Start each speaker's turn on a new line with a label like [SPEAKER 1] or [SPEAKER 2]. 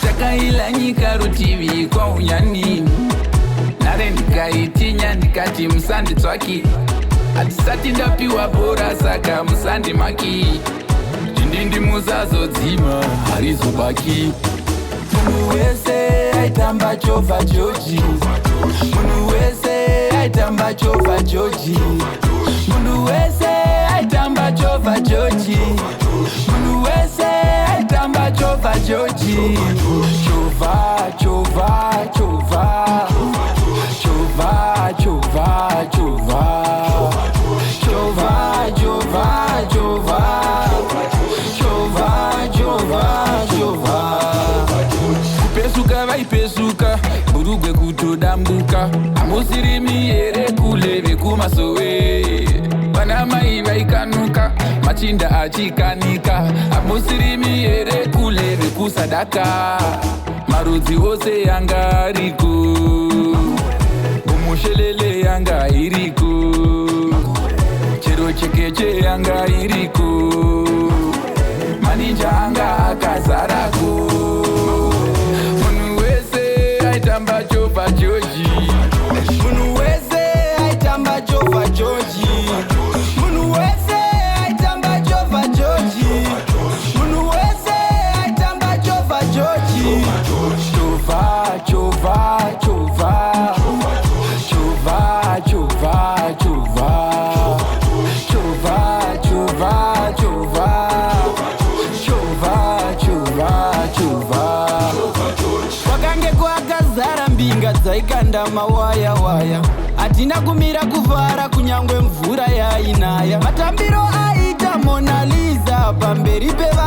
[SPEAKER 1] Takaila nyika rutivi kwa unyani nare ndikaitinya ndikati musandi tswaki hatisati ndapiwa bhora saka musandi maki ndindi musazodzima harizobaki munhu wese aitamba chovha joji munhu wese aitamba chovha joji munhu wese aitamba chovha joji munhu wese aitamba chovha joji chovha chovha chovha chovha chovha chovha chovha chovha chovha chovha chovha kupesuka vaipesuka burugwe kutodambuka amusirimi here kule vekumasowe vana mai vaikanuka machinda achikanika amusirimi here kule vekusadaka marudzi ose yanga ariko umushelele yanga iriko chero chekeche yanga iriko maninja anga akazarako munhu wese aitamba chovha joji munhu wese aitamba chovha joji munhu wese aitamba chovha joji munhu wese aitamba chovha joji chovha chovha chovha chovha chovha chovha chovha chovha chovha chovha kwakange kwakazara mbinga dzaikanda mawaya waya hatina kumira kuvhara kunyangwe mvura yainaya matambiro aita Mona Lisa pamberi peva